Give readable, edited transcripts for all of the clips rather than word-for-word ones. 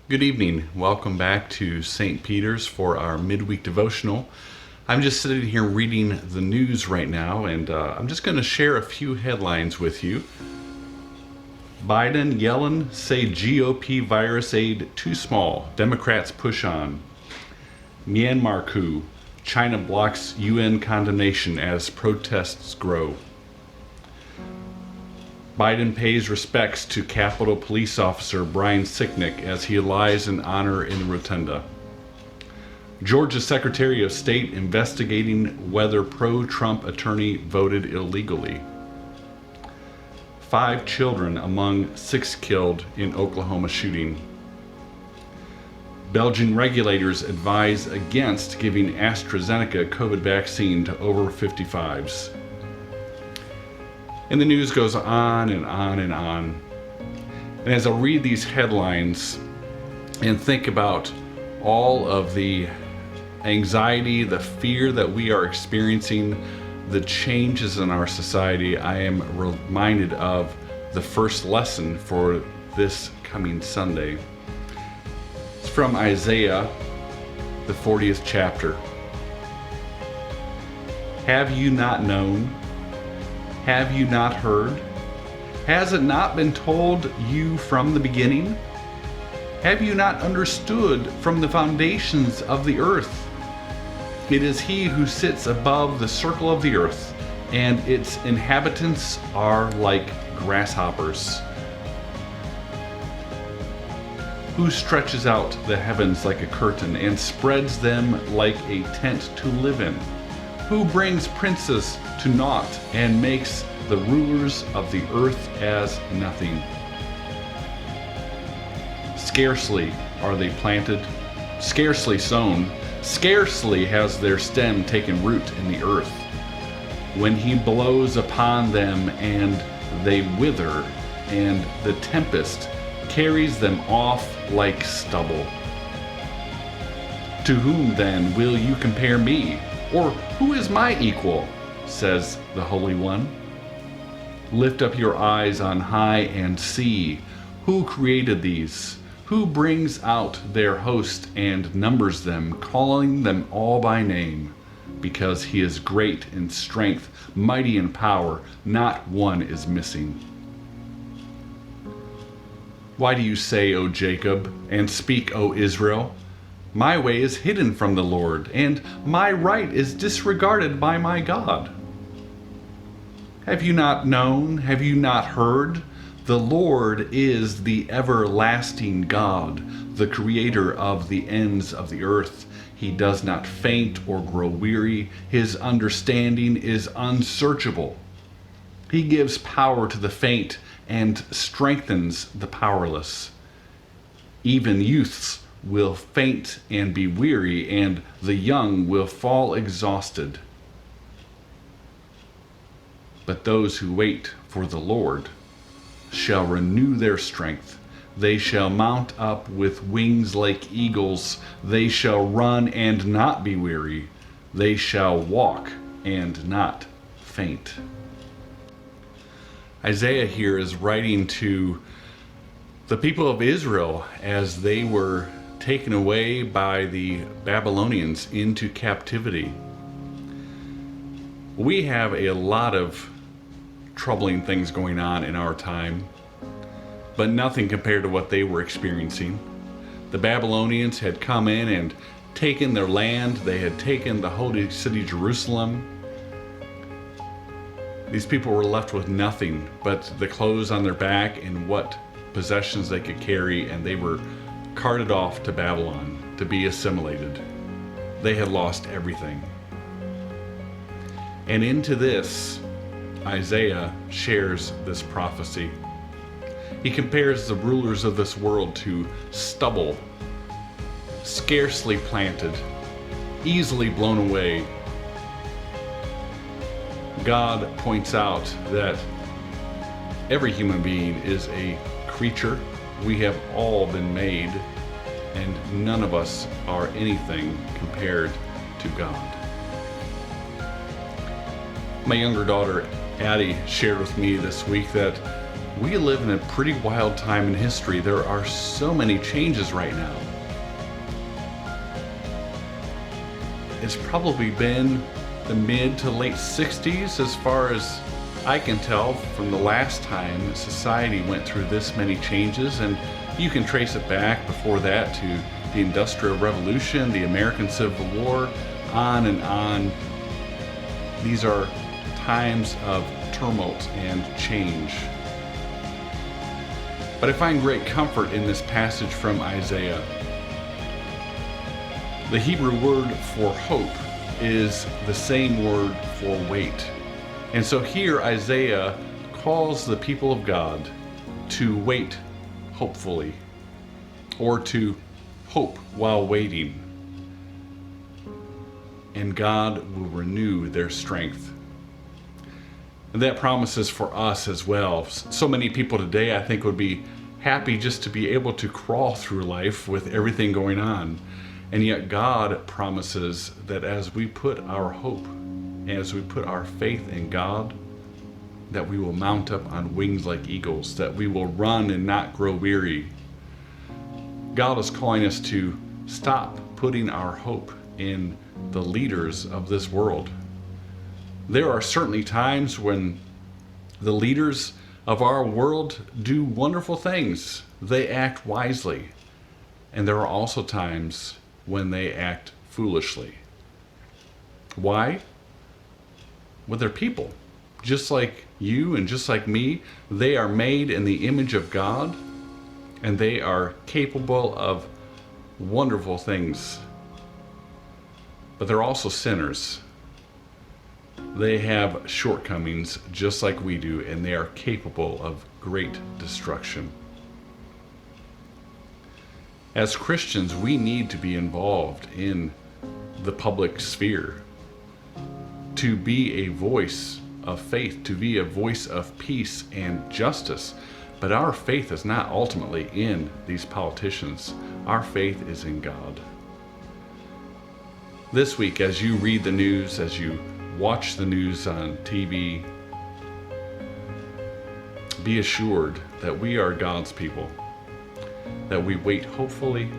Good evening. Welcome back to St. Peter's for our midweek devotional. I'm just sitting here reading the news right now, and I'm just going to share a few headlines with you. Biden, Yellen say GOP virus aid too small. Democrats push on. Myanmar coup. China blocks UN condemnation as protests grow. Biden pays respects to Capitol Police Officer Brian Sicknick as he lies in honor in the rotunda. Georgia Secretary of State investigating whether pro-Trump attorney voted illegally. 5 children among 6 killed in Oklahoma shooting. Belgian regulators advise against giving AstraZeneca COVID vaccine to over 55s. And the news goes on and on and on. And as I read these headlines and think about all of the anxiety, the fear that we are experiencing, the changes in our society, I am reminded of the first lesson for this coming Sunday. It's from Isaiah, the 40th chapter. Have you not known? Have you not heard? Has it not been told you from the beginning? Have you not understood from the foundations of the earth? It is he who sits above the circle of the earth, and its inhabitants are like grasshoppers. Who stretches out the heavens like a curtain and spreads them like a tent to live in? Who brings princes to naught and makes the rulers of the earth as nothing? Scarcely are they planted, scarcely sown, scarcely has their stem taken root in the earth. When he blows upon them and they wither, and the tempest carries them off like stubble. To whom then will you compare me? Or who is my equal? Says the Holy One. Lift up your eyes on high and see. Who created these? Who brings out their host and numbers them, calling them all by name? Because he is great in strength, mighty in power, not one is missing. Why do you say, O Jacob, and speak, O Israel? My way is hidden from the Lord, and my right is disregarded by my God. Have you not known? Have you not heard? The Lord is the everlasting God, the creator of the ends of the earth. He does not faint or grow weary. His understanding is unsearchable. He gives power to the faint and strengthens the powerless. Even youths will faint and be weary, and the young will fall exhausted. But those who wait for the Lord shall renew their strength. They shall mount up with wings like eagles. They shall run and not be weary. They shall walk and not faint. Isaiah here is writing to the people of Israel as they were taken away by the Babylonians into captivity. We have a lot of troubling things going on in our time, but nothing compared to what they were experiencing. The Babylonians had come in and taken their land. They had taken the holy city Jerusalem. These people were left with nothing but the clothes on their back and what possessions they could carry, and they were carted off to Babylon to be assimilated. They had lost everything. And into this, Isaiah shares this prophecy. He compares the rulers of this world to stubble, scarcely planted, easily blown away. God points out that every human being is a creature. We have all been made, and none of us are anything compared to God. My younger daughter, Addie, shared with me this week that We live in a pretty wild time in history. There are so many changes right now. It's probably been the mid to late 60s as far as I can tell from the last time society went through this many changes, and you can trace it back before that to the Industrial Revolution, the American Civil War, on and on. These are times of tumult and change. But I find great comfort in this passage from Isaiah. The Hebrew word for hope is the same word for wait. And so here Isaiah calls the people of God to wait hopefully, or to hope while waiting. And God will renew their strength. And that promises for us as well. So many people today, I think, would be happy just to be able to crawl through life with everything going on. And yet God promises that as we put our hope, as we put our faith in God, that we will mount up on wings like eagles, that we will run and not grow weary. God is calling us to stop putting our hope in the leaders of this world. There are certainly times when the leaders of our world do wonderful things. They act wisely. And there are also times when they act foolishly. Why? Well, they're people. Just like you and just like me, they are made in the image of God, and they are capable of wonderful things. But they're also sinners. They have shortcomings just like we do, and they are capable of great destruction. As Christians, we need to be involved in the public sphere, to be a voice of faith, to be a voice of peace and justice. But our faith is not ultimately in these politicians. Our faith is in God. This week, as you read the news, as you watch the news on TV, be assured that we are God's people, that we wait hopefully,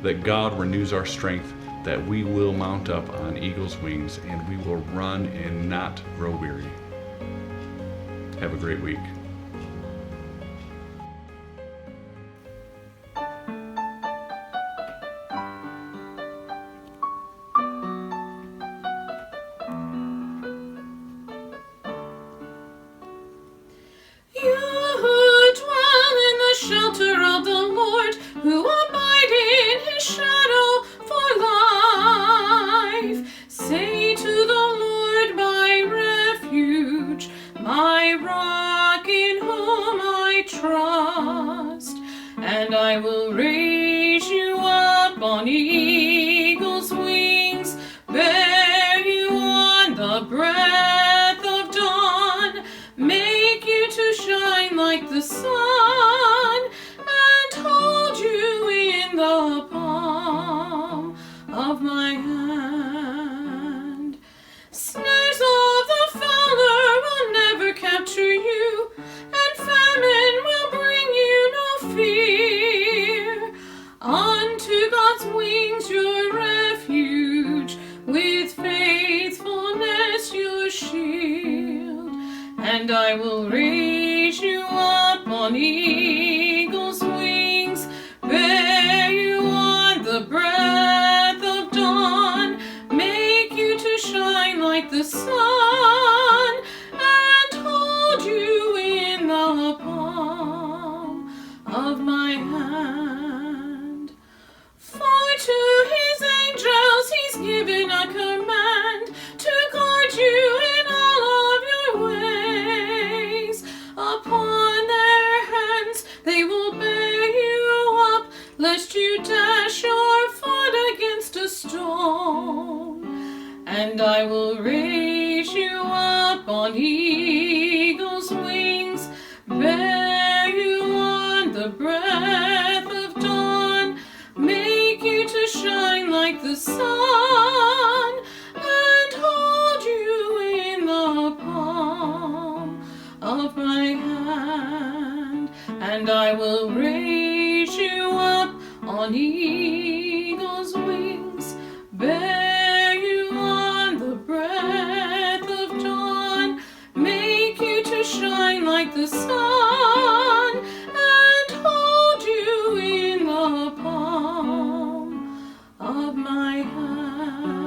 that God renews our strength, that we will mount up on eagle's wings, and we will run and not grow weary. Have a great week. You who dwell in the shelter of the Lord, who abide in his shadow for life, say to the Lord, my refuge, my rock in whom I trust, and I will raise you up on eagle's wings, bear you on the breath of dawn, make you to shine like the sun, and hold you in the palm of my hand. Snares of the fowler will never capture you, and famine will bring you no fear. Unto God's wings your refuge, with faithfulness your shield. And I will raise you up on eagle's wings, bear you on the breath of dawn, make you to shine like the sun, and hold you in the palm of my hand. For to his angels he's given a command to guard you in all of your ways. Upon their hands they will bear you up, lest you dash your foot against a stone. And I will raise you up on eagle's wings, bear you on the breath and I will raise you up on eagle's wings, bear you on the breath of dawn, make you to shine like the sun, and hold you in the palm of my hand.